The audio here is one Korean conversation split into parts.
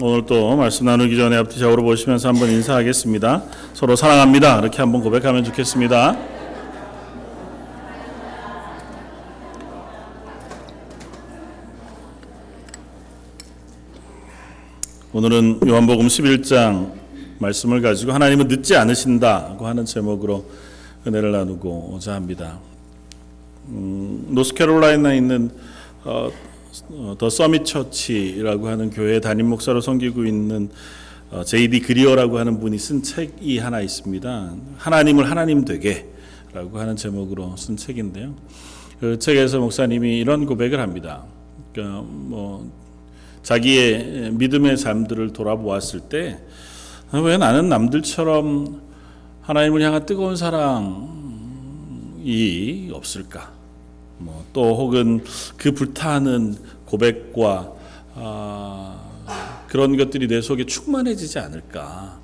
오늘 또 말씀 나누기 전에 앞뒤 좌우로 보시면서 한번 인사하겠습니다. 서로 사랑합니다. 이렇게 한번 고백하면 좋겠습니다. 오늘은 요한복음 11장 말씀을 가지고 하나님은 늦지 않으신다고 하는 제목으로 은혜를 나누고자 합니다. 노스캐롤라이나에 있는 더 서밋 처치라고 하는 교회 담임 목사로 섬기고 있는 J.D. 그리어라고 하는 분이 쓴 책이 하나 있습니다. 하나님을 하나님 되게라고 하는 제목으로 쓴 책인데요. 그 책에서 목사님이 이런 고백을 합니다. 그러니까 자기의 믿음의 삶들을 돌아보았을 때 왜 나는 남들처럼 하나님을 향한 뜨거운 사랑이 없을까? 또 혹은 그 불타는 고백과 그런 것들이 내 속에 충만해지지 않을까?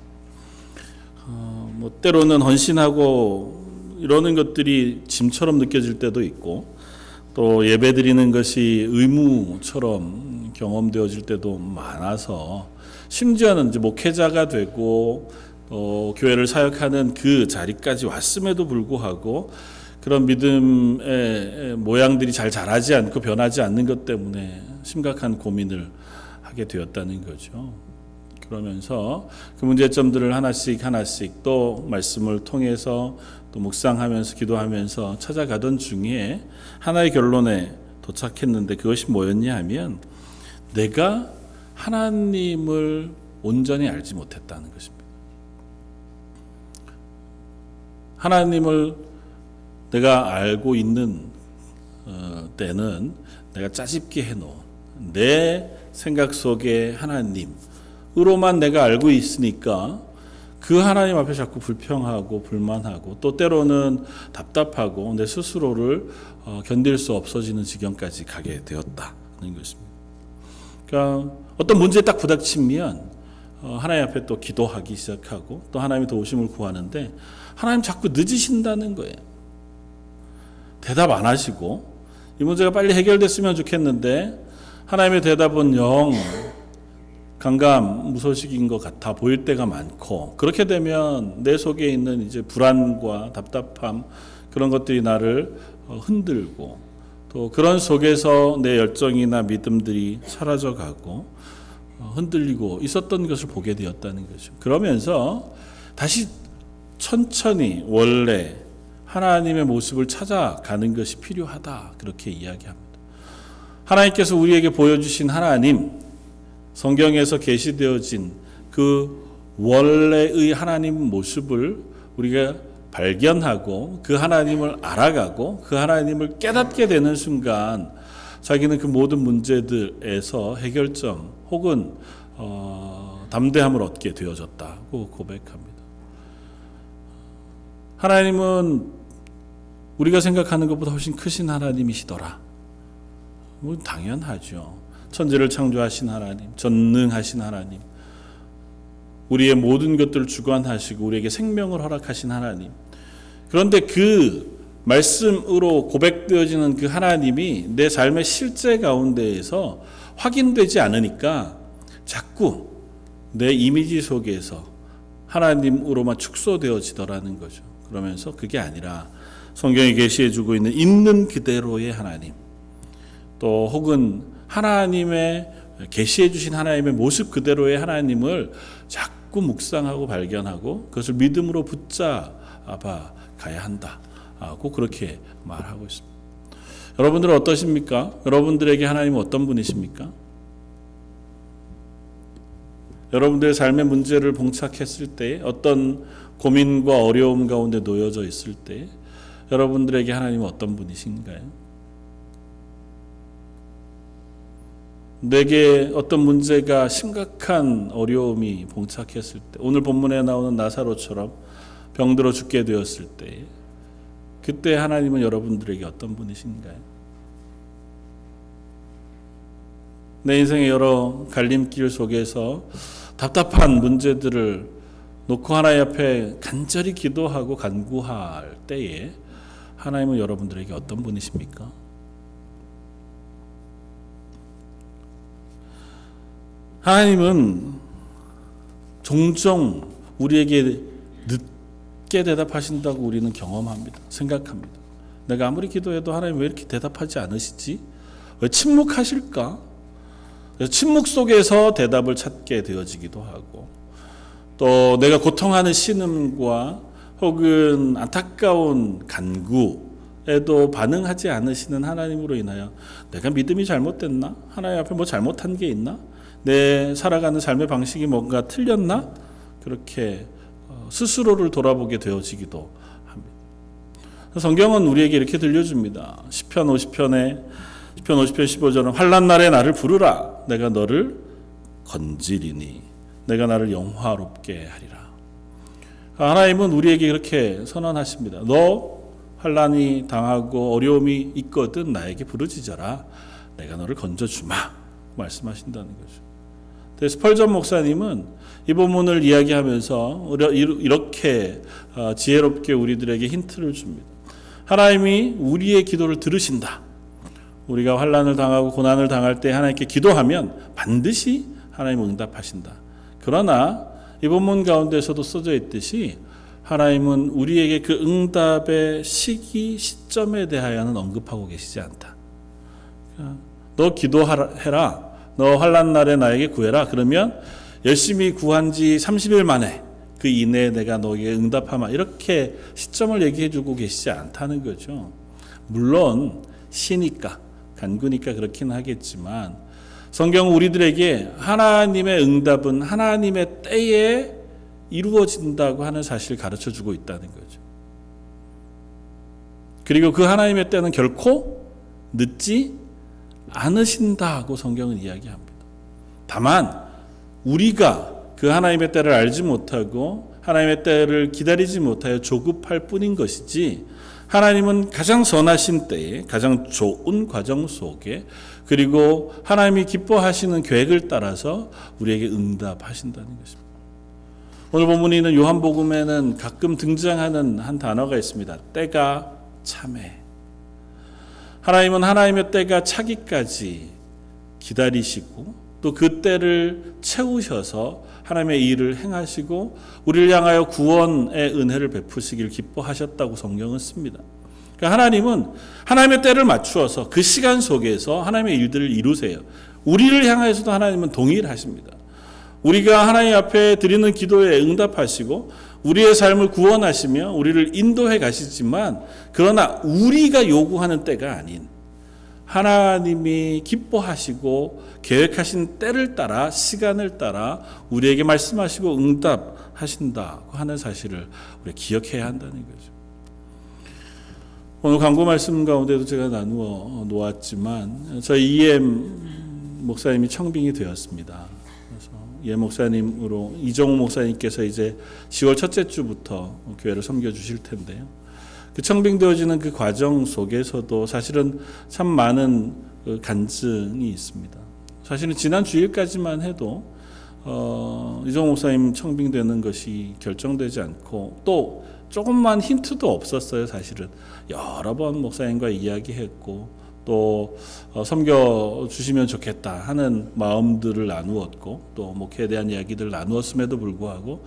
때로는 헌신하고 이러는 것들이 짐처럼 느껴질 때도 있고, 또 예배드리는 것이 의무처럼 경험되어질 때도 많아서, 심지어는 이제 목회자가 되고 또 교회를 사역하는 그 자리까지 왔음에도 불구하고 그런 믿음의 모양들이 잘 자라지 않고 변하지 않는 것 때문에 심각한 고민을 하게 되었다는 거죠. 그러면서 그 문제점들을 하나씩 또 말씀을 통해서 또 묵상하면서 기도하면서 찾아가던 중에 하나의 결론에 도착했는데, 그것이 뭐였냐 하면 내가 하나님을 온전히 알지 못했다는 것입니다. 하나님을 내가 알고 있는 때는 내가 짜집게 해놓은 내 생각 속의 하나님으로만 내가 알고 있으니까 그 하나님 앞에 자꾸 불평하고 불만하고, 또 때로는 답답하고 내 스스로를 견딜 수 없어지는 지경까지 가게 되었다는 것입니다. 그러니까 어떤 문제에 딱 부닥치면 하나님 앞에 또 기도하기 시작하고 또 하나님의 도우심을 구하는데 하나님 자꾸 늦으신다는 거예요. 대답 안 하시고, 이 문제가 빨리 해결됐으면 좋겠는데 하나님의 대답은 영 강감무소식인 것 같아 보일 때가 많고, 그렇게 되면 내 속에 있는 이제 불안과 답답함, 그런 것들이 나를 흔들고, 또 그런 속에서 내 열정이나 믿음들이 사라져가고 흔들리고 있었던 것을 보게 되었다는 거죠. 그러면서 다시 천천히 원래 하나님의 모습을 찾아가는 것이 필요하다, 그렇게 이야기합니다. 하나님께서 우리에게 보여주신 하나님, 성경에서 계시되어진 그 원래의 하나님 모습을 우리가 발견하고 그 하나님을 알아가고 그 하나님을 깨닫게 되는 순간 자기는 그 모든 문제들에서 해결점 혹은 담대함을 얻게 되어졌다고 고백합니다. 하나님은 우리가 생각하는 것보다 훨씬 크신 하나님이시더라. 당연하죠. 천지를 창조하신 하나님, 전능하신 하나님, 우리의 모든 것들을 주관하시고 우리에게 생명을 허락하신 하나님. 그런데 그 말씀으로 고백되어지는 그 하나님이 내 삶의 실제 가운데에서 확인되지 않으니까 자꾸 내 이미지 속에서 하나님으로만 축소되어지더라는 거죠. 그러면서 그게 아니라 성경에 계시해주고 있는 그대로의 하나님, 또 혹은 하나님의 계시해 주신 하나님의 모습 그대로의 하나님을 자꾸 묵상하고 발견하고 그것을 믿음으로 붙잡아 가야 한다고 그렇게 말하고 있습니다. 여러분들은 어떠십니까? 여러분들에게 하나님은 어떤 분이십니까? 여러분들의 삶의 문제를 봉착했을 때, 어떤 고민과 어려움 가운데 놓여져 있을 때 여러분들에게 하나님은 어떤 분이신가요? 내게 어떤 문제가 심각한 어려움이 봉착했을 때, 오늘 본문에 나오는 나사로처럼 병들어 죽게 되었을 때, 그때 하나님은 여러분들에게 어떤 분이신가요? 내 인생의 여러 갈림길 속에서 답답한 문제들을 놓고 하나님 앞에 간절히 기도하고 간구할 때에 하나님은 여러분들에게 어떤 분이십니까? 하나님은 종종 우리에게 늦게 대답하신다고 우리는 경험합니다. 생각합니다. 내가 아무리 기도해도 하나님 왜 이렇게 대답하지 않으시지? 왜 침묵하실까? 침묵 속에서 대답을 찾게 되어지기도 하고, 또 내가 고통하는 신음과 혹은 안타까운 간구에도 반응하지 않으시는 하나님으로 인하여 내가 믿음이 잘못됐나? 하나님 앞에 뭐 잘못한 게 있나? 내 살아가는 삶의 방식이 뭔가 틀렸나? 그렇게 스스로를 돌아보게 되어지기도 합니다. 성경은 우리에게 이렇게 들려줍니다. 시편 50편 15절은 환난 날에 나를 부르라. 내가 너를 건지리니 내가 나를 영화롭게 하리라. 하나님은 우리에게 그렇게 선언하십니다. 너 환난이 당하고 어려움이 있거든 나에게 부르짖어라. 내가 너를 건져주마. 말씀하신다는 거죠. 스펄전 목사님은 이 본문을 이야기하면서 이렇게 지혜롭게 우리들에게 힌트를 줍니다. 하나님이 우리의 기도를 들으신다. 우리가 환난을 당하고 고난을 당할 때 하나님께 기도하면 반드시 하나님은 응답하신다. 그러나 이 본문 가운데서도 써져 있듯이 하나님은 우리에게 그 응답의 시점에 대하여는 언급하고 계시지 않다. 너 기도해라. 너 환난 날에 나에게 구해라. 그러면 열심히 구한 지 30일 만에 그 이내에 내가 너에게 응답하마. 이렇게 시점을 얘기해 주고 계시지 않다는 거죠. 물론 시니까 간구니까 그렇긴 하겠지만 성경은 우리들에게 하나님의 응답은 하나님의 때에 이루어진다고 하는 사실을 가르쳐 주고 있다는 거죠. 그리고 그 하나님의 때는 결코 늦지 않으신다고 성경은 이야기합니다. 다만 우리가 그 하나님의 때를 알지 못하고 하나님의 때를 기다리지 못하여 조급할 뿐인 것이지, 하나님은 가장 선하신 때에 가장 좋은 과정 속에 그리고 하나님이 기뻐하시는 계획을 따라서 우리에게 응답하신다는 것입니다. 오늘 본문에 있는 요한복음에는 가끔 등장하는 한 단어가 있습니다. 때가 차매. 하나님은 하나님의 때가 차기까지 기다리시고 또 그 때를 채우셔서 하나님의 일을 행하시고 우리를 향하여 구원의 은혜를 베푸시길 기뻐하셨다고 성경은 씁니다. 그러니까 하나님은 하나님의 때를 맞추어서 그 시간 속에서 하나님의 일들을 이루세요. 우리를 향하여서도 하나님은 동일하십니다. 우리가 하나님 앞에 드리는 기도에 응답하시고 우리의 삶을 구원하시며 우리를 인도해 가시지만, 그러나 우리가 요구하는 때가 아닌 하나님이 기뻐하시고 계획하신 때를 따라 시간을 따라 우리에게 말씀하시고 응답하신다고 하는 사실을 우리가 기억해야 한다는 거죠. 오늘 광고 말씀 가운데도 제가 나누어 놓았지만 저희 EM 목사님이 청빙이 되었습니다. 그래서 EM 목사님으로 이정우 목사님께서 이제 10월 첫째 주부터 교회를 섬겨주실 텐데요. 그 청빙되어지는 그 과정 속에서도 사실은 참 많은 간증이 있습니다. 사실은 지난 주일까지만 해도 이정우 목사님 청빙되는 것이 결정되지 않고 또 조금만 힌트도 없었어요. 사실은 여러 번 목사님과 이야기했고 또 섬겨주시면 좋겠다 하는 마음들을 나누었고 또 목회에 대한 이야기들을 나누었음에도 불구하고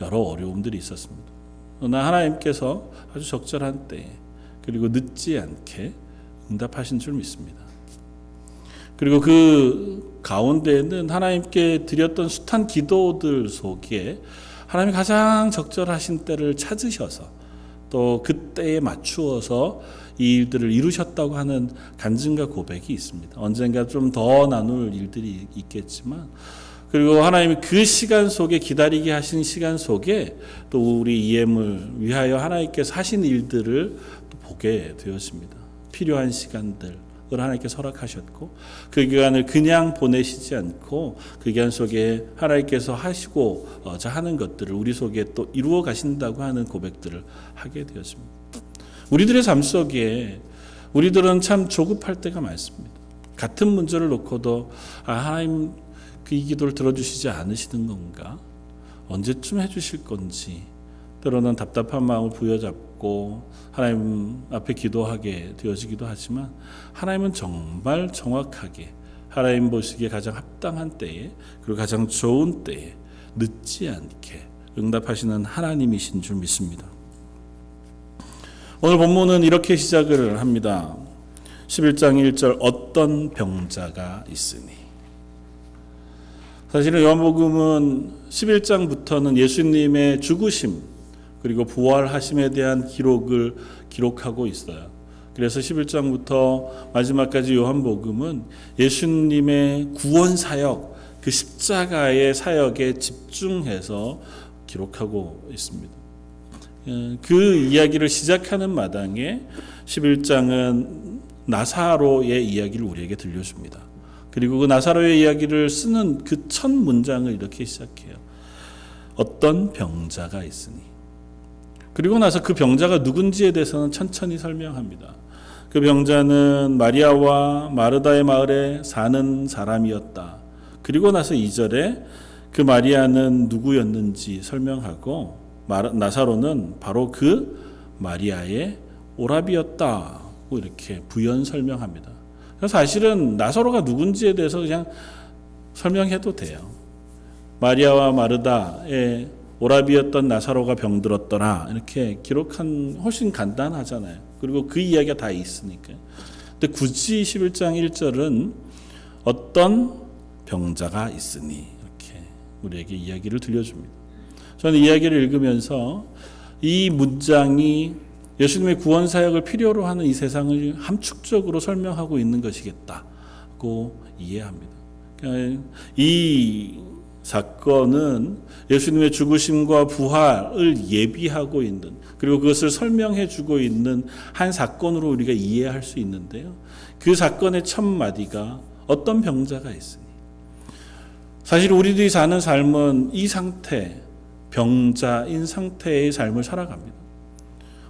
여러 어려움들이 있었습니다. 그러나 하나님께서 아주 적절한 때에 그리고 늦지 않게 응답하신 줄 믿습니다. 그리고 그 가운데에는 하나님께 드렸던 숱한 기도들 속에 하나님이 가장 적절하신 때를 찾으셔서 또 그때에 맞추어서 이 일들을 이루셨다고 하는 간증과 고백이 있습니다. 언젠가 좀 더 나눌 일들이 있겠지만, 그리고 하나님이 그 시간 속에 기다리게 하신 시간 속에 또 우리 EM을 위하여 하나님께서 하신 일들을 또 보게 되었습니다. 필요한 시간들을 하나님께 허락하셨고 그 기간을 그냥 보내시지 않고 그 기간 속에 하나님께서 하시고자 하는 것들을 우리 속에 또 이루어 가신다고 하는 고백들을 하게 되었습니다. 우리들의 삶 속에 우리들은 참 조급할 때가 많습니다. 같은 문제를 놓고도 하나님 이 기도를 들어주시지 않으시는 건가? 언제쯤 해주실 건지 때로는 답답한 마음을 부여잡고 하나님 앞에 기도하게 되어지기도 하지만 하나님은 정말 정확하게 하나님 보시기에 가장 합당한 때에, 그리고 가장 좋은 때에 늦지 않게 응답하시는 하나님이신 줄 믿습니다. 오늘 본문은 이렇게 시작을 합니다. 11장 1절 어떤 병자가 있으니. 사실은 요한복음은 11장부터는 예수님의 죽으심 그리고 부활하심에 대한 기록을 기록하고 있어요. 그래서 11장부터 마지막까지 요한복음은 예수님의 구원 사역, 그 십자가의 사역에 집중해서 기록하고 있습니다. 그 이야기를 시작하는 마당에 11장은 나사로의 이야기를 우리에게 들려줍니다. 그리고 그 나사로의 이야기를 쓰는 그 첫 문장을 이렇게 시작해요. 어떤 병자가 있으니. 그리고 나서 그 병자가 누군지에 대해서는 천천히 설명합니다. 그 병자는 마리아와 마르다의 마을에 사는 사람이었다. 그리고 나서 2절에 그 마리아는 누구였는지 설명하고 나사로는 바로 그 마리아의 오라비였다고 이렇게 부연 설명합니다. 사실은 나사로가 누군지에 대해서 그냥 설명해도 돼요. 마리아와 마르다의 오라비였던 나사로가 병들었더라 이렇게 기록한 훨씬 간단하잖아요. 그리고 그 이야기가 다 있으니까. 근데 굳이 11장 1절은 어떤 병자가 있으니 이렇게 우리에게 이야기를 들려줍니다. 저는 이야기를 읽으면서 이 문장이 예수님의 구원 사역을 필요로 하는 이 세상을 함축적으로 설명하고 있는 것이겠다고 이해합니다. 이 사건은 예수님의 죽으심과 부활을 예비하고 있는, 그리고 그것을 설명해 주고 있는 한 사건으로 우리가 이해할 수 있는데요. 그 사건의 첫 마디가 어떤 병자가 있으니. 사실 우리들이 사는 삶은 이 상태, 병자인 상태의 삶을 살아갑니다.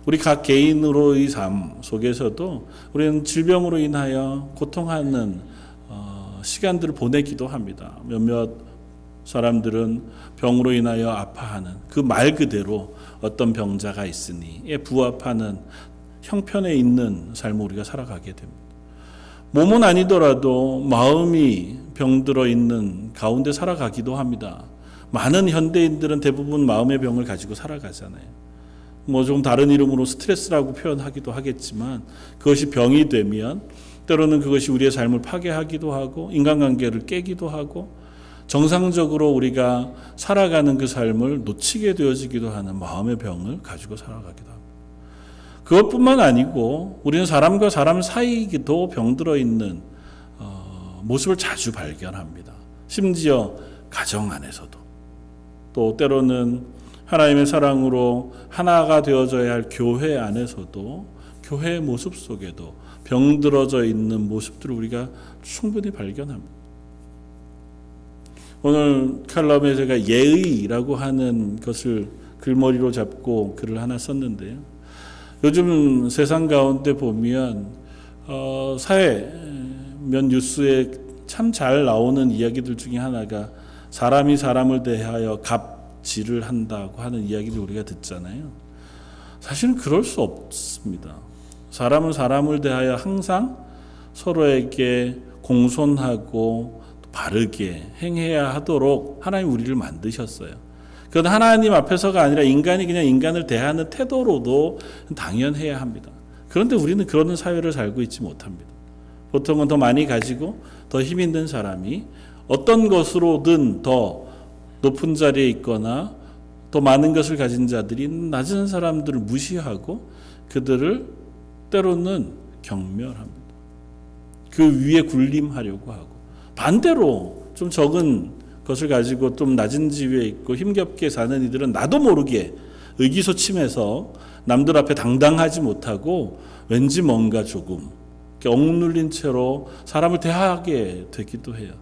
우리 각 개인으로의 삶 속에서도 우리는 질병으로 인하여 고통하는 시간들을 보내기도 합니다. 몇몇 사람들은 병으로 인하여 아파하는 그 말 그대로 어떤 병자가 있으니에 부합하는 형편에 있는 삶을 우리가 살아가게 됩니다. 몸은 아니더라도 마음이 병들어 있는 가운데 살아가기도 합니다. 많은 현대인들은 대부분 마음의 병을 가지고 살아가잖아요. 좀 다른 이름으로 스트레스라고 표현하기도 하겠지만 그것이 병이 되면 때로는 그것이 우리의 삶을 파괴하기도 하고 인간관계를 깨기도 하고 정상적으로 우리가 살아가는 그 삶을 놓치게 되어지기도 하는 마음의 병을 가지고 살아가기도 합니다. 그것뿐만 아니고 우리는 사람과 사람 사이에도 병들어 있는 모습을 자주 발견합니다. 심지어 가정 안에서도, 또 때로는 하나님의 사랑으로 하나가 되어져야 할 교회 안에서도, 교회의 모습 속에도 병들어져 있는 모습들을 우리가 충분히 발견합니다. 오늘 칼럼에 제가 예의라고 하는 것을 글머리로 잡고 글을 하나 썼는데요. 요즘 세상 가운데 보면 사회면 뉴스에 참 잘 나오는 이야기들 중에 하나가 사람이 사람을 대하여 갑질을 한다고 하는 이야기를 우리가 듣잖아요. 사실은 그럴 수 없습니다. 사람은 사람을 대하여 항상 서로에게 공손하고 바르게 행해야 하도록 하나님 우리를 만드셨어요. 그건 하나님 앞에서가 아니라 인간이 그냥 인간을 대하는 태도로도 당연해야 합니다. 그런데 우리는 그런 사회를 살고 있지 못합니다. 보통은 더 많이 가지고 더 힘 있는 사람이 어떤 것으로든 더 높은 자리에 있거나 더 많은 것을 가진 자들이 낮은 사람들을 무시하고 그들을 때로는 경멸합니다. 그 위에 군림하려고 하고, 반대로 좀 적은 것을 가지고 좀 낮은 지위에 있고 힘겹게 사는 이들은 나도 모르게 의기소침해서 남들 앞에 당당하지 못하고 왠지 뭔가 조금 억눌린 채로 사람을 대하게 되기도 해요.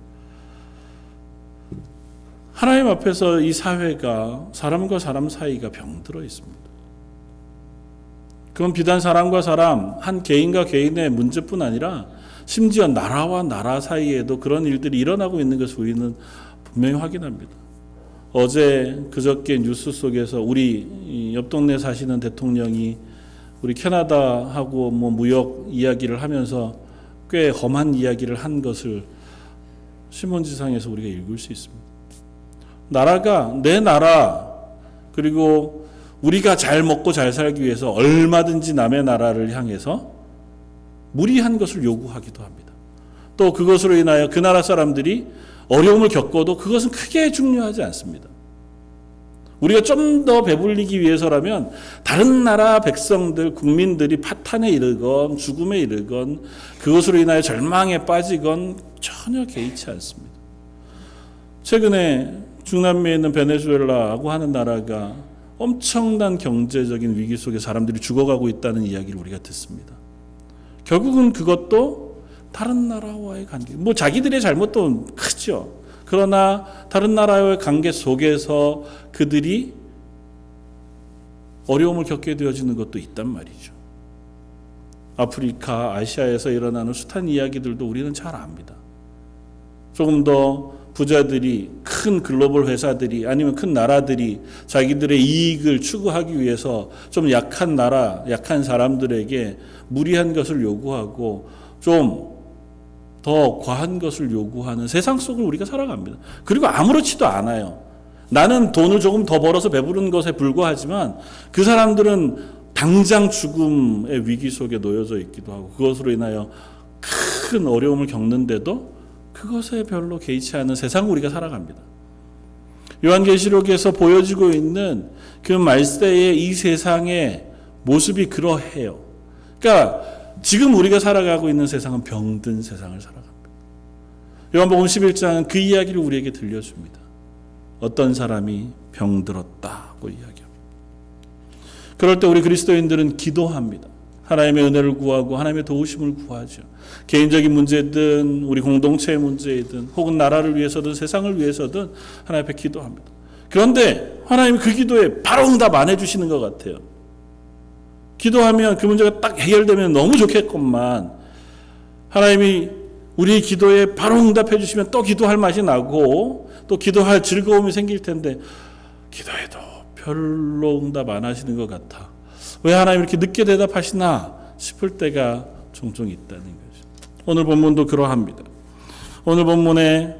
하나님 앞에서 이 사회가 사람과 사람 사이가 병들어 있습니다. 그건 비단 사람과 사람, 한 개인과 개인의 문제뿐 아니라 심지어 나라와 나라 사이에도 그런 일들이 일어나고 있는 것을 우리는 분명히 확인합니다. 어제 그저께 뉴스 속에서 우리 옆 동네 사시는 대통령이 우리 캐나다하고 무역 이야기를 하면서 꽤 험한 이야기를 한 것을 신문지상에서 우리가 읽을 수 있습니다. 나라가 내 나라, 그리고 우리가 잘 먹고 잘 살기 위해서 얼마든지 남의 나라를 향해서 무리한 것을 요구하기도 합니다. 또 그것으로 인하여 그 나라 사람들이 어려움을 겪어도 그것은 크게 중요하지 않습니다. 우리가 좀 더 배불리기 위해서라면 다른 나라 백성들, 국민들이 파탄에 이르건 죽음에 이르건 그것으로 인하여 절망에 빠지건 전혀 개의치 않습니다. 최근에 중남미에 있는 베네수엘라라고 하는 나라가 엄청난 경제적인 위기 속에 사람들이 죽어가고 있다는 이야기를 우리가 듣습니다. 결국은 그것도 다른 나라와의 관계, 자기들의 잘못도 크죠. 그러나 다른 나라와의 관계 속에서 그들이 어려움을 겪게 되어지는 것도 있단 말이죠. 아프리카, 아시아에서 일어나는 숱한 이야기들도 우리는 잘 압니다. 조금 더 부자들이, 큰 글로벌 회사들이, 아니면 큰 나라들이 자기들의 이익을 추구하기 위해서 좀 약한 나라, 약한 사람들에게 무리한 것을 요구하고 좀 더 과한 것을 요구하는 세상 속을 우리가 살아갑니다. 그리고 아무렇지도 않아요. 나는 돈을 조금 더 벌어서 배부른 것에 불과하지만 그 사람들은 당장 죽음의 위기 속에 놓여져 있기도 하고 그것으로 인하여 큰 어려움을 겪는데도 그것에 별로 개의치 않은 세상을 우리가 살아갑니다. 요한계시록에서 보여지고 있는 그 말세의 이 세상의 모습이 그러해요. 그러니까 지금 우리가 살아가고 있는 세상은 병든 세상을 살아갑니다. 요한복음 11장은 그 이야기를 우리에게 들려줍니다. 어떤 사람이 병들었다고 이야기합니다. 그럴 때 우리 그리스도인들은 기도합니다. 하나님의 은혜를 구하고 하나님의 도우심을 구하죠. 개인적인 문제든 우리 공동체의 문제이든 혹은 나라를 위해서든 세상을 위해서든 하나님 앞에 기도합니다. 그런데 하나님이 그 기도에 바로 응답 안 해주시는 것 같아요. 기도하면 그 문제가 딱 해결되면 너무 좋겠건만 하나님이 우리 기도에 바로 응답해 주시면 또 기도할 맛이 나고 또 기도할 즐거움이 생길 텐데 기도해도 별로 응답 안 하시는 것 같아. 왜 하나님 이렇게 늦게 대답하시나 싶을 때가 종종 있다는 거죠. 오늘 본문도 그러합니다. 오늘 본문에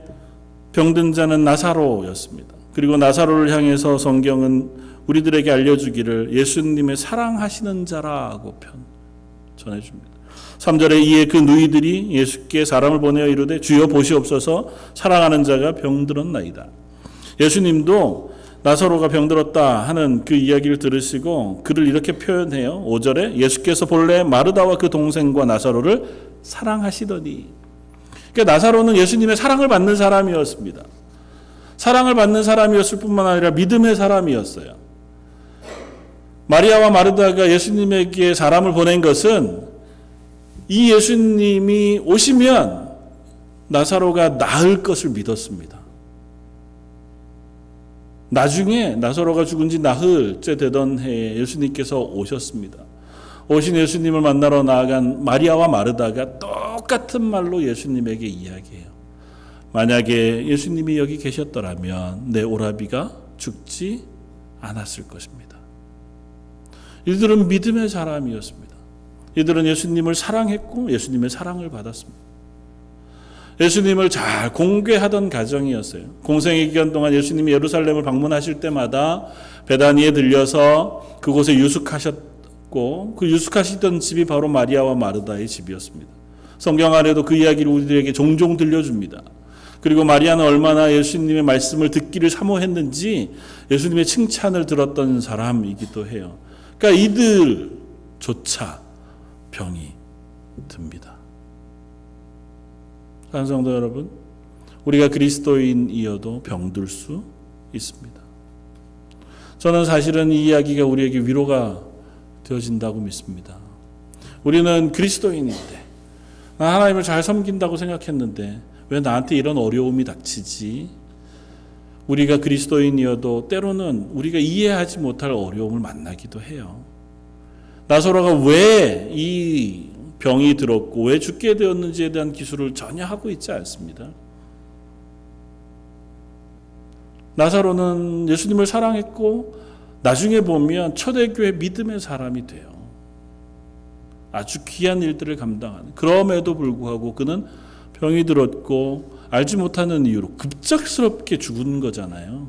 병든 자는 나사로였습니다. 그리고 나사로를 향해서 성경은 우리들에게 알려주기를 예수님의 사랑하시는 자라고 전해줍니다. 3절에 이에 그 누이들이 예수께 사람을 보내어 이르되 주여 보시옵소서 사랑하는 자가 병들었나이다. 예수님도 나사로가 병들었다 하는 그 이야기를 들으시고 그를 이렇게 표현해요. 5절에 예수께서 본래 마르다와 그 동생과 나사로를 사랑하시더니. 그러니까 나사로는 예수님의 사랑을 받는 사람이었습니다. 사랑을 받는 사람이었을 뿐만 아니라 믿음의 사람이었어요. 마리아와 마르다가 예수님에게 사람을 보낸 것은 이 예수님이 오시면 나사로가 나을 것을 믿었습니다. 나중에 나사로가 죽은 지 나흘째 되던 해에 예수님께서 오셨습니다. 오신 예수님을 만나러 나아간 마리아와 마르다가 똑같은 말로 예수님에게 이야기해요. 만약에 예수님이 여기 계셨더라면 내 오라비가 죽지 않았을 것입니다. 이들은 믿음의 사람이었습니다. 이들은 예수님을 사랑했고 예수님의 사랑을 받았습니다. 예수님을 잘 공개하던 가정이었어요. 공생의 기간 동안 예수님이 예루살렘을 방문하실 때마다 베다니에 들려서 그곳에 유숙하셨고 그 유숙하시던 집이 바로 마리아와 마르다의 집이었습니다. 성경 안에도 그 이야기를 우리들에게 종종 들려줍니다. 그리고 마리아는 얼마나 예수님의 말씀을 듣기를 사모했는지 예수님의 칭찬을 들었던 사람이기도 해요. 그러니까 이들조차 병이 듭니다. 사랑하는 성도 여러분, 우리가 그리스도인이어도 병들 수 있습니다. 저는 사실은 이 이야기가 우리에게 위로가 되어진다고 믿습니다. 우리는 그리스도인인데 나 하나님을 잘 섬긴다고 생각했는데 왜 나한테 이런 어려움이 닥치지? 우리가 그리스도인이어도 때로는 우리가 이해하지 못할 어려움을 만나기도 해요. 나사로가 왜 이 병이 들었고 왜 죽게 되었는지에 대한 기술을 전혀 하고 있지 않습니다. 나사로는 예수님을 사랑했고 나중에 보면 초대교회 믿음의 사람이 돼요. 아주 귀한 일들을 감당하는. 그럼에도 불구하고 그는 병이 들었고 알지 못하는 이유로 급작스럽게 죽은 거잖아요.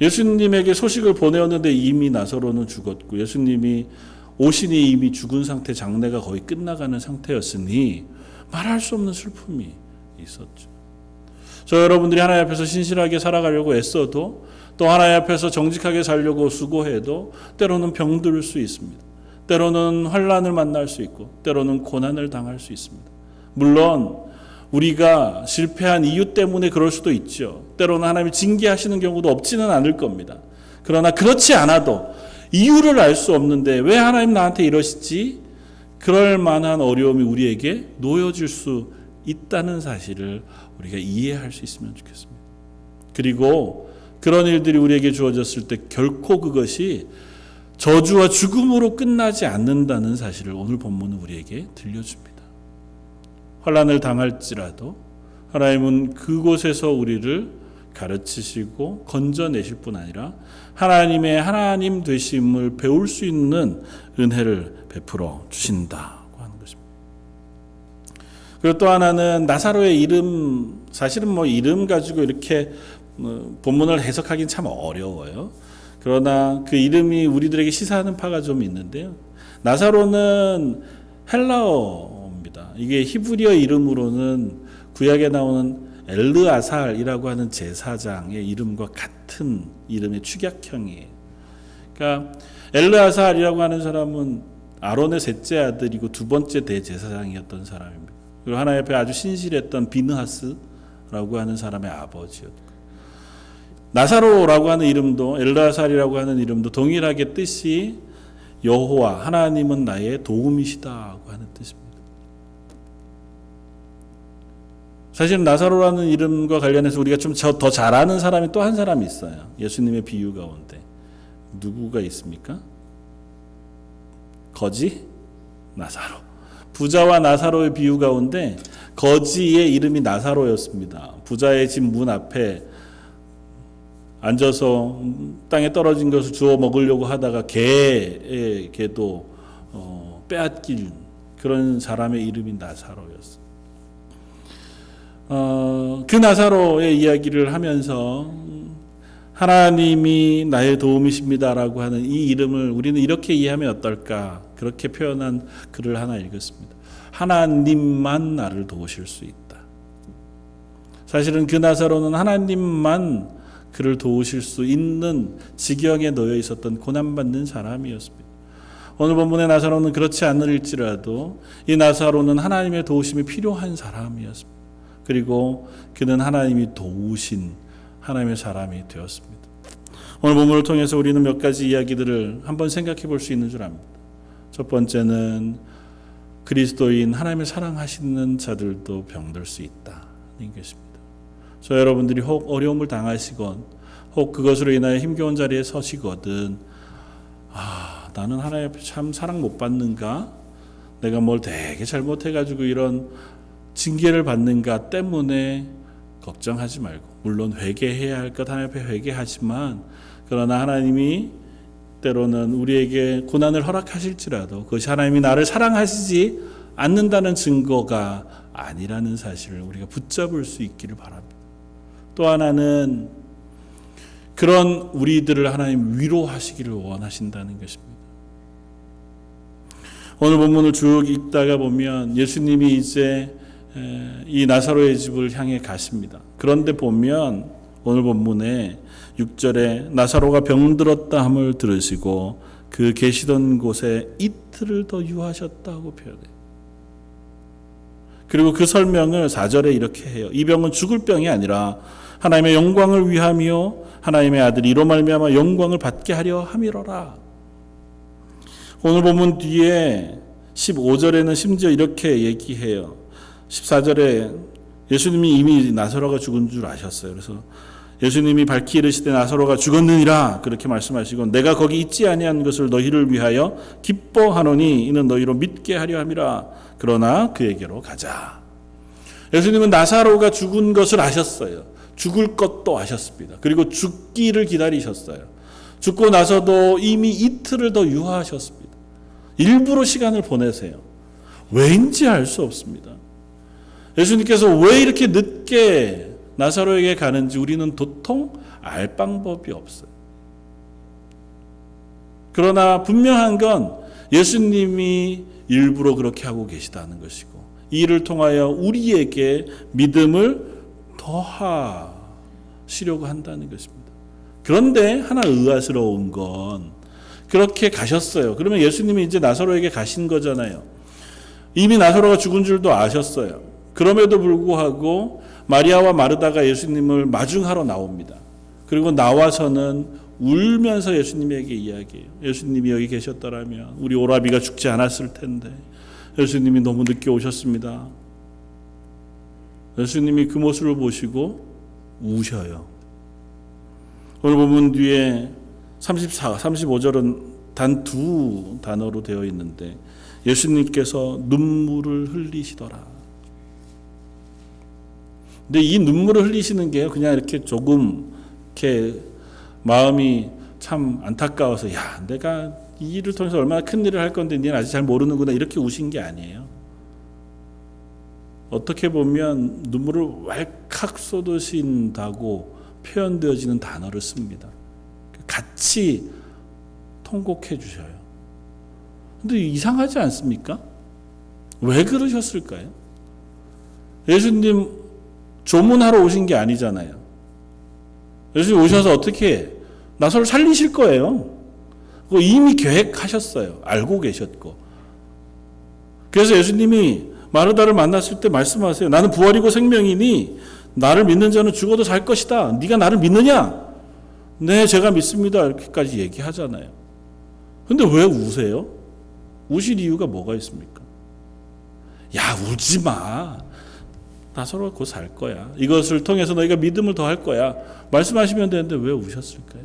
예수님에게 소식을 보내었는데 이미 나사로는 죽었고 예수님이 오신이 이미 죽은 상태, 장례가 거의 끝나가는 상태였으니 말할 수 없는 슬픔이 있었죠. 저 여러분들이 하나님 앞에서 신실하게 살아가려고 애써도 또 하나님 앞에서 정직하게 살려고 수고해도 때로는 병들 수 있습니다. 때로는 환난을 만날 수 있고 때로는 고난을 당할 수 있습니다. 물론 우리가 실패한 이유 때문에 그럴 수도 있죠. 때로는 하나님이 징계하시는 경우도 없지는 않을 겁니다. 그러나 그렇지 않아도 이유를 알 수 없는데 왜 하나님 나한테 이러시지? 그럴 만한 어려움이 우리에게 놓여질 수 있다는 사실을 우리가 이해할 수 있으면 좋겠습니다. 그리고 그런 일들이 우리에게 주어졌을 때 결코 그것이 저주와 죽음으로 끝나지 않는다는 사실을 오늘 본문은 우리에게 들려줍니다. 환난을 당할지라도 하나님은 그곳에서 우리를 가르치시고 건져내실 뿐 아니라 하나님의 하나님 되심을 배울 수 있는 은혜를 베풀어 주신다고 하는 것입니다. 그리고 또 하나는 나사로의 이름, 사실은 이름 가지고 이렇게 본문을 해석하기는 참 어려워요. 그러나 그 이름이 우리들에게 시사하는 바가 좀 있는데요. 나사로는 헬라어입니다. 이게 히브리어 이름으로는 구약에 나오는 엘르아살이라고 하는 제사장의 이름과 같은 이름의 축약형이에요. 그러니까 엘르아살이라고 하는 사람은 아론의 셋째 아들이고 두 번째 대제사장이었던 사람입니다. 그리고 하나님 앞에 아주 신실했던 비느하스라고 하는 사람의 아버지였고, 나사로라고 하는 이름도 엘르아살이라고 하는 이름도 동일하게 뜻이 여호와 하나님은 나의 도움이시다고 하는 뜻입니다. 사실 나사로라는 이름과 관련해서 우리가 좀 더 잘 아는 사람이 또 한 사람이 있어요. 예수님의 비유 가운데 누구가 있습니까? 거지? 나사로. 부자와 나사로의 비유 가운데 거지의 이름이 나사로였습니다. 부자의 집 문 앞에 앉아서 땅에 떨어진 것을 주워 먹으려고 하다가 개도 빼앗길 그런 사람의 이름이 나사로였습니다. 그 나사로의 이야기를 하면서 하나님이 나의 도움이십니다라고 하는 이 이름을 우리는 이렇게 이해하면 어떨까? 그렇게 표현한 글을 하나 읽었습니다. 하나님만 나를 도우실 수 있다. 사실은 그 나사로는 하나님만 그를 도우실 수 있는 지경에 놓여 있었던 고난받는 사람이었습니다. 오늘 본문의 나사로는 그렇지 않을지라도 이 나사로는 하나님의 도우심이 필요한 사람이었습니다. 그리고 그는 하나님이 도우신 하나님의 사람이 되었습니다. 오늘 본문을 통해서 우리는 몇 가지 이야기들을 한번 생각해 볼 수 있는 줄 압니다. 첫 번째는 그리스도인 하나님을 사랑하시는 자들도 병들 수 있다는 것입니다. 저 여러분들이 혹 어려움을 당하시건 혹 그것으로 인하여 힘겨운 자리에 서시거든 나는 하나님 앞에 참 사랑 못 받는가? 내가 뭘 되게 잘못해가지고 이런 징계를 받는가 때문에 걱정하지 말고, 물론 회개해야 할 것 하나님 앞에 회개하지만 그러나 하나님이 때로는 우리에게 고난을 허락하실지라도 그것이 하나님이 나를 사랑하시지 않는다는 증거가 아니라는 사실을 우리가 붙잡을 수 있기를 바랍니다. 또 하나는 그런 우리들을 하나님 위로하시기를 원하신다는 것입니다. 오늘 본문을 쭉 읽다가 보면 예수님이 이제 이 나사로의 집을 향해 가십니다. 그런데 보면 오늘 본문에 6절에 나사로가 병들었다 함을 들으시고 그 계시던 곳에 이틀을 더 유하셨다고 표현해요. 그리고 그 설명을 4절에 이렇게 해요. 이 병은 죽을 병이 아니라 하나님의 영광을 위함이요 하나님의 아들이 이로 말미암아 영광을 받게 하려 함이로라. 오늘 본문 뒤에 15절에는 심지어 이렇게 얘기해요. 14절에 예수님이 이미 나사로가 죽은 줄 아셨어요. 그래서 예수님이 밝히 이르시되 나사로가 죽었느니라 그렇게 말씀하시고 내가 거기 있지 아니한 것을 너희를 위하여 기뻐하노니 이는 너희로 믿게 하려 함이라. 그러나 그에게로 가자. 예수님은 나사로가 죽은 것을 아셨어요. 죽을 것도 아셨습니다. 그리고 죽기를 기다리셨어요. 죽고 나서도 이미 이틀을 더 유하하셨습니다. 일부러 시간을 보내세요. 왜인지 알 수 없습니다. 예수님께서 왜 이렇게 늦게 나사로에게 가는지 우리는 도통 알 방법이 없어요. 그러나 분명한 건 예수님이 일부러 그렇게 하고 계시다는 것이고, 이 일을 통하여 우리에게 믿음을 더하시려고 한다는 것입니다. 그런데 하나 의아스러운 건 그렇게 가셨어요. 그러면 예수님이 이제 나사로에게 가신 거잖아요. 이미 나사로가 죽은 줄도 아셨어요. 그럼에도 불구하고 마리아와 마르다가 예수님을 마중하러 나옵니다. 그리고 나와서는 울면서 예수님에게 이야기해요. 예수님이 여기 계셨더라면 우리 오라비가 죽지 않았을 텐데 예수님이 너무 늦게 오셨습니다. 예수님이 그 모습을 보시고 우셔요. 오늘 본문 뒤에 34, 35절은 단 두 단어로 되어 있는데 예수님께서 눈물을 흘리시더라. 근데 이 눈물을 흘리시는 게 그냥 이렇게 조금 이렇게 마음이 참 안타까워서, 야, 내가 이 일을 통해서 얼마나 큰 일을 할 건데 니는 아직 잘 모르는구나, 이렇게 우신 게 아니에요. 어떻게 보면 눈물을 왈칵 쏟으신다고 표현되어지는 단어를 씁니다. 같이 통곡해 주셔요. 근데 이상하지 않습니까? 왜 그러셨을까요? 예수님 조문하러 오신 게 아니잖아요. 예수님 오셔서 어떻게 나사로를 살리실 거예요. 그거 이미 계획하셨어요. 알고 계셨고. 그래서 예수님이 마르다를 만났을 때 말씀하세요. 나는 부활이고 생명이니 나를 믿는 자는 죽어도 살 것이다. 네가 나를 믿느냐? 네, 제가 믿습니다. 이렇게까지 얘기하잖아요. 근데 왜 우세요? 우실 이유가 뭐가 있습니까? 야, 울지 마. 나사로가 곧 살 거야. 이것을 통해서 너희가 믿음을 더할 거야. 말씀하시면 되는데 왜 우셨을까요?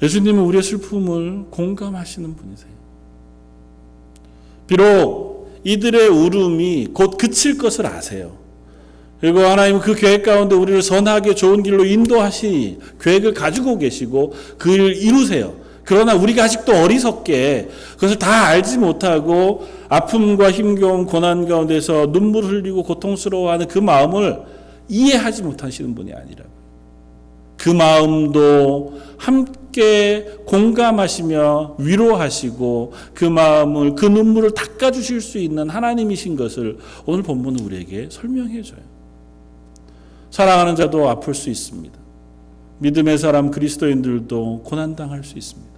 예수님은 우리의 슬픔을 공감하시는 분이세요. 비록 이들의 울음이 곧 그칠 것을 아세요. 그리고 하나님은 그 계획 가운데 우리를 선하게 좋은 길로 인도하시 계획을 가지고 계시고 그 일을 이루세요. 그러나 우리가 아직도 어리석게 그것을 다 알지 못하고 아픔과 힘겨운 고난 가운데서 눈물 흘리고 고통스러워하는 그 마음을 이해하지 못하시는 분이 아니라 그 마음도 함께 공감하시며 위로하시고 그 마음을, 그 눈물을 닦아주실 수 있는 하나님이신 것을 오늘 본문은 우리에게 설명해줘요. 사랑하는 자도 아플 수 있습니다. 믿음의 사람 그리스도인들도 고난당할 수 있습니다.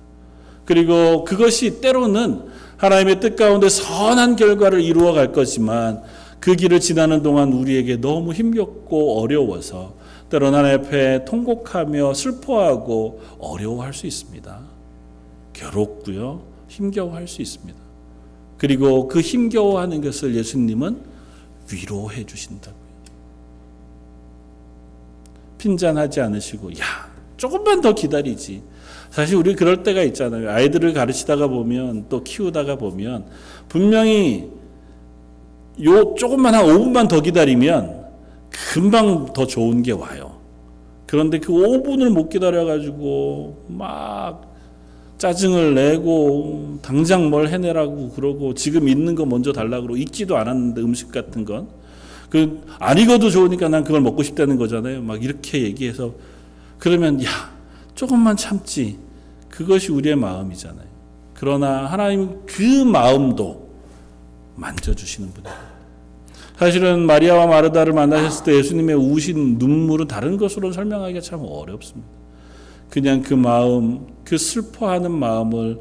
그리고 그것이 때로는 하나님의 뜻 가운데 선한 결과를 이루어 갈 거지만 그 길을 지나는 동안 우리에게 너무 힘겹고 어려워서 때로는 하나님 앞에 통곡하며 슬퍼하고 어려워할 수 있습니다. 괴롭고요, 힘겨워할 수 있습니다. 그리고 그 힘겨워하는 것을 예수님은 위로해 주신다고요. 핀잔하지 않으시고, 야, 조금만 더 기다리지. 사실 우리 그럴 때가 있잖아요. 아이들을 가르치다가 보면, 또 키우다가 보면 분명히 요 조금만 한 5분만 더 기다리면 금방 더 좋은 게 와요. 그런데 그 5분을 못 기다려가지고 막 짜증을 내고 당장 뭘 해내라고 그러고 지금 있는 거 먼저 달라고 그러고 익지도 않았는데 음식 같은 건 안 익어도 좋으니까 난 그걸 먹고 싶다는 거잖아요. 막 이렇게 얘기해서 그러면 야, 조금만 참지. 그것이 우리의 마음이잖아요. 그러나 하나님은 그 마음도 만져주시는 분이에요. 사실은 마리아와 마르다를 만나셨을 때 예수님의 우신 눈물은 다른 것으로 설명하기가 참 어렵습니다. 그냥 그 마음, 그 슬퍼하는 마음을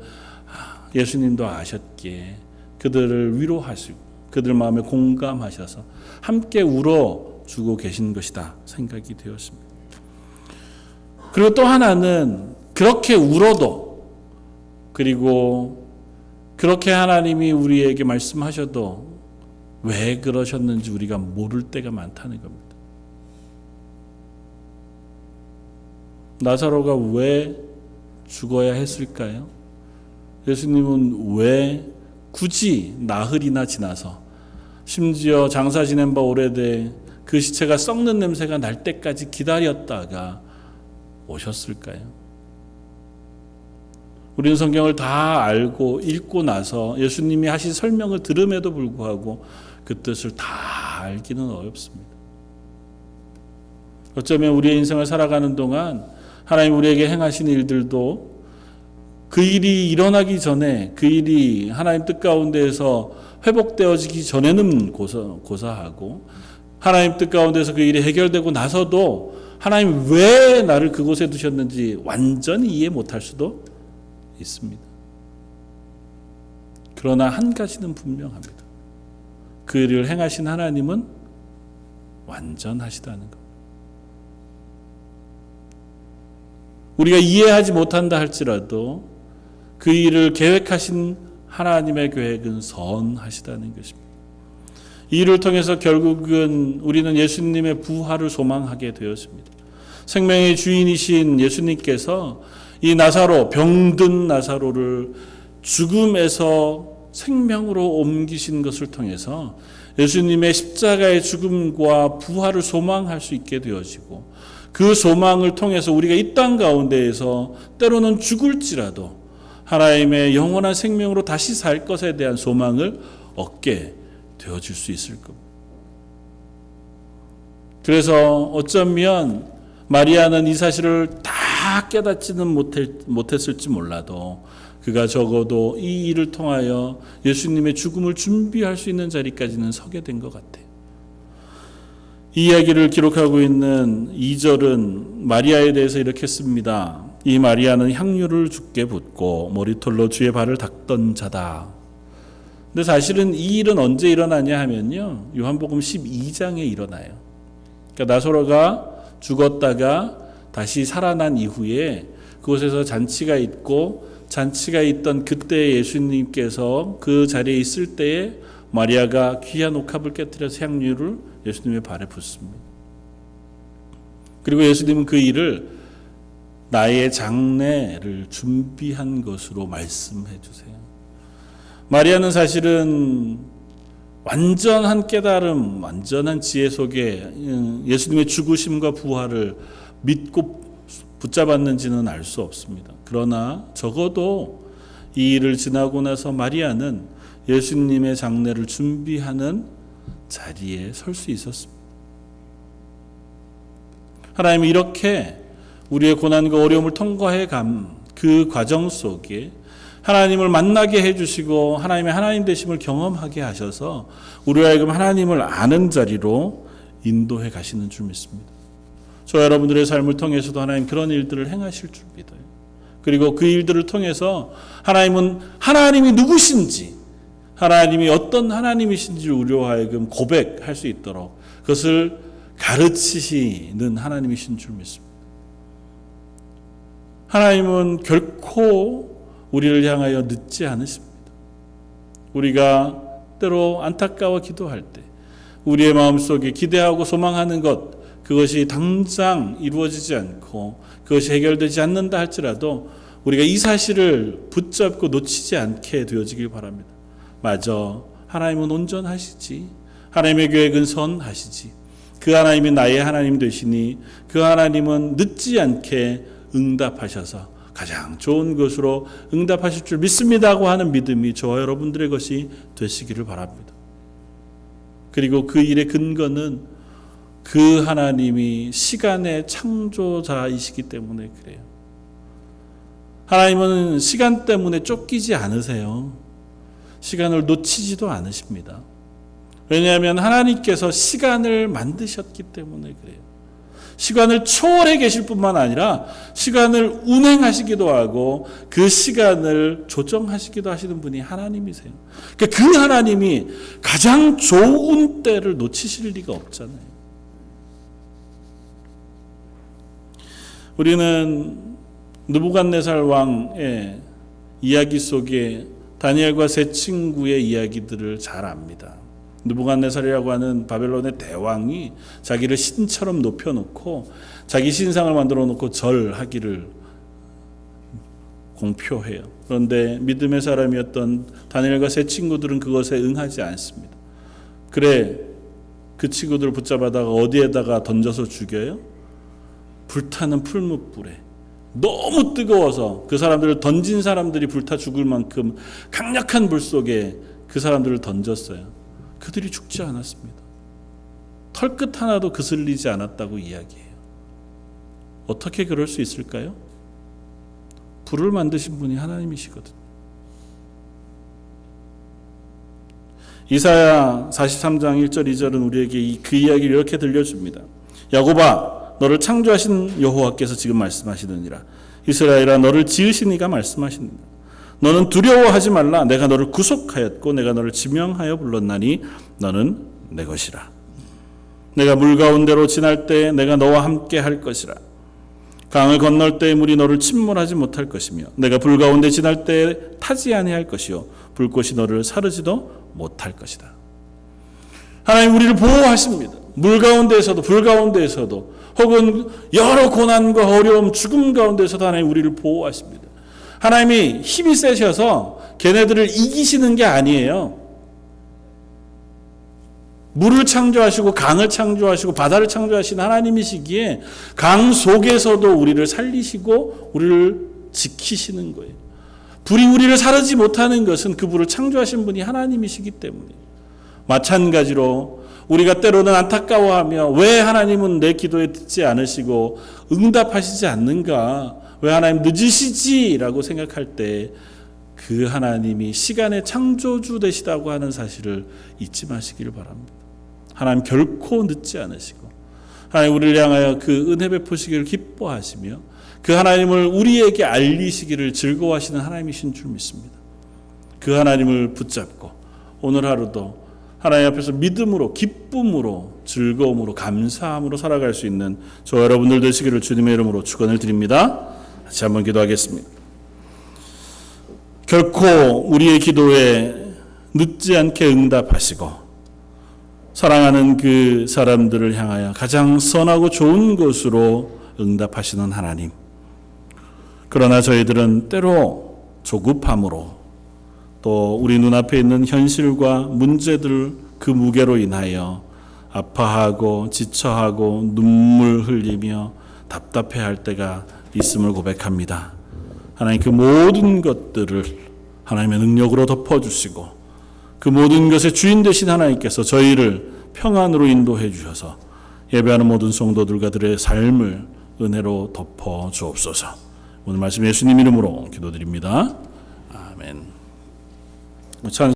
예수님도 아셨기에 그들을 위로하시고 그들 마음에 공감하셔서 함께 울어주고 계신 것이다 생각이 되었습니다. 그리고 또 하나는 그렇게 울어도 그리고 그렇게 하나님이 우리에게 말씀하셔도 왜 그러셨는지 우리가 모를 때가 많다는 겁니다. 나사로가 왜 죽어야 했을까요? 예수님은 왜 굳이 나흘이나 지나서 심지어 장사 지낸 바 오래돼 그 시체가 썩는 냄새가 날 때까지 기다렸다가 오셨을까요? 우리는 성경을 다 알고 읽고 나서 예수님이 하신 설명을 들음에도 불구하고 그 뜻을 다 알기는 어렵습니다. 어쩌면 우리의 인생을 살아가는 동안 하나님 우리에게 행하신 일들도 그 일이 일어나기 전에, 그 일이 하나님 뜻 가운데에서 회복되어지기 전에는 고사하고, 하나님 뜻 가운데서 그 일이 해결되고 나서도 하나님 왜 나를 그곳에 두셨는지 완전히 이해 못할 수도 있습니다. 그러나 한 가지는 분명합니다. 그 일을 행하신 하나님은 완전하시다는 것. 우리가 이해하지 못한다 할지라도 그 일을 계획하신 하나님의 계획은 선하시다는 것입니다. 이 일을 통해서 결국은 우리는 예수님의 부활을 소망하게 되었습니다. 생명의 주인이신 예수님께서 이 나사로, 병든 나사로를 죽음에서 생명으로 옮기신 것을 통해서 예수님의 십자가의 죽음과 부활을 소망할 수 있게 되어지고, 그 소망을 통해서 우리가 이 땅 가운데에서 때로는 죽을지라도 하나님의 영원한 생명으로 다시 살 것에 대한 소망을 얻게 되어질 수 있을 겁니다. 그래서 어쩌면 마리아는 이 사실을 다 깨닫지는 못했을지 몰라도 그가 적어도 이 일을 통하여 예수님의 죽음을 준비할 수 있는 자리까지는 서게 된 것 같아요. 이 이야기를 기록하고 있는 2절은 마리아에 대해서 이렇게 씁니다. 이 마리아는 향유를 주께 붓고 머리털로 주의 발을 닦던 자다. 근데 사실은 이 일은 언제 일어나냐 하면요, 요한복음 12장에 일어나요. 그러니까 나사로가 죽었다가 다시 살아난 이후에 그곳에서 잔치가 있고, 잔치가 있던 그때 예수님께서 그 자리에 있을 때에 마리아가 귀한 옥합을 깨뜨려서 향유를 예수님의 발에 붓습니다. 그리고 예수님은 그 일을 나의 장례를 준비한 것으로 말씀해 주세요. 마리아는 사실은 완전한 깨달음, 완전한 지혜 속에 예수님의 죽으심과 부활을 믿고 붙잡았는지는 알 수 없습니다. 그러나 적어도 이 일을 지나고 나서 마리아는 예수님의 장례를 준비하는 자리에 설 수 있었습니다. 하나님은 이렇게 우리의 고난과 어려움을 통과해 간 그 과정 속에 하나님을 만나게 해주시고 하나님의 하나님 되심을 경험하게 하셔서 우리와 하여금 하나님을 아는 자리로 인도해 가시는 줄 믿습니다. 저 여러분들의 삶을 통해서도 하나님 그런 일들을 행하실 줄 믿어요. 그리고 그 일들을 통해서 하나님은 하나님이 누구신지, 하나님이 어떤 하나님이신지를 우리와 하여금 고백할 수 있도록 그것을 가르치시는 하나님이신 줄 믿습니다. 하나님은 결코 우리를 향하여 늦지 않으십니다. 우리가 때로 안타까워 기도할 때 우리의 마음속에 기대하고 소망하는 것, 그것이 당장 이루어지지 않고 그것이 해결되지 않는다 할지라도 우리가 이 사실을 붙잡고 놓치지 않게 되어지길 바랍니다. 맞아, 하나님은 온전하시지, 하나님의 계획은 선하시지, 그 하나님이 나의 하나님 되시니 그 하나님은 늦지 않게 응답하셔서 가장 좋은 것으로 응답하실 줄 믿습니다고 하는 믿음이 저와 여러분들의 것이 되시기를 바랍니다. 그리고 그 일의 근거는 그 하나님이 시간의 창조자이시기 때문에 그래요. 하나님은 시간 때문에 쫓기지 않으세요. 시간을 놓치지도 않으십니다. 왜냐하면 하나님께서 시간을 만드셨기 때문에 그래요. 시간을 초월해 계실 뿐만 아니라 시간을 운행하시기도 하고 그 시간을 조정하시기도 하시는 분이 하나님이세요. 그러니까 그 하나님이 가장 좋은 때를 놓치실 리가 없잖아요. 우리는 느부갓네살 왕의 이야기 속에 다니엘과 세 친구의 이야기들을 잘 압니다. 느부갓네살이라고 하는 바벨론의 대왕이 자기를 신처럼 높여놓고 자기 신상을 만들어 놓고 절하기를 공표해요. 그런데 믿음의 사람이었던 다니엘과 세 친구들은 그것에 응하지 않습니다. 그래, 그 친구들을 붙잡아다가 어디에다가 던져서 죽여요? 불타는 풀무불에 너무 뜨거워서 그 사람들을 던진 사람들이 불타 죽을 만큼 강력한 불 속에 그 사람들을 던졌어요. 그들이 죽지 않았습니다. 털끝 하나도 그슬리지 않았다고 이야기해요. 어떻게 그럴 수 있을까요? 불을 만드신 분이 하나님이시거든요. 이사야 43장 1절 2절은 우리에게 그 이야기를 이렇게 들려줍니다. 야곱아, 너를 창조하신 여호와께서 지금 말씀하시느니라. 이스라엘아, 너를 지으신 이가 말씀하시느니라. 너는 두려워하지 말라. 내가 너를 구속하였고 내가 너를 지명하여 불렀나니 너는 내 것이라. 내가 물 가운데로 지날 때 내가 너와 함께 할 것이라. 강을 건널 때 물이 너를 침몰하지 못할 것이며 내가 불 가운데 지날 때 타지 아니할 것이요 불꽃이 너를 사르지도 못할 것이다. 하나님 우리를 보호하십니다. 물 가운데에서도 불 가운데에서도 혹은 여러 고난과 어려움 죽음 가운데서도 하나님 우리를 보호하십니다. 하나님이 힘이 세셔서 걔네들을 이기시는 게 아니에요. 물을 창조하시고 강을 창조하시고 바다를 창조하신 하나님이시기에 강 속에서도 우리를 살리시고 우리를 지키시는 거예요. 불이 우리를 사르지 못하는 것은 그 불을 창조하신 분이 하나님이시기 때문이에요. 마찬가지로 우리가 때로는 안타까워하며 왜 하나님은 내 기도에 듣지 않으시고 응답하시지 않는가, 왜 하나님 늦으시지 라고 생각할 때 그 하나님이 시간의 창조주 되시다고 하는 사실을 잊지 마시기를 바랍니다. 하나님 결코 늦지 않으시고 하나님 우리를 향하여 그 은혜 베푸시기를 기뻐하시며 그 하나님을 우리에게 알리시기를 즐거워하시는 하나님이신 줄 믿습니다. 그 하나님을 붙잡고 오늘 하루도 하나님 앞에서 믿음으로, 기쁨으로, 즐거움으로, 감사함으로 살아갈 수 있는 저 여러분들 되시기를 주님의 이름으로 축원을 드립니다. 같이 한번 기도하겠습니다. 결코 우리의 기도에 늦지 않게 응답하시고 사랑하는 그 사람들을 향하여 가장 선하고 좋은 것으로 응답하시는 하나님. 그러나 저희들은 때로 조급함으로 또 우리 눈앞에 있는 현실과 문제들 그 무게로 인하여 아파하고 지쳐하고 눈물 흘리며 답답해할 때가 있음을 고백합니다. 하나님 그 모든 것들을 하나님의 능력으로 덮어주시고 그 모든 것의 주인 되신 하나님께서 저희를 평안으로 인도해 주셔서 예배하는 모든 성도들과 들의 삶을 은혜로 덮어 주옵소서. 오늘 말씀 예수님 이름으로 기도드립니다. 아멘.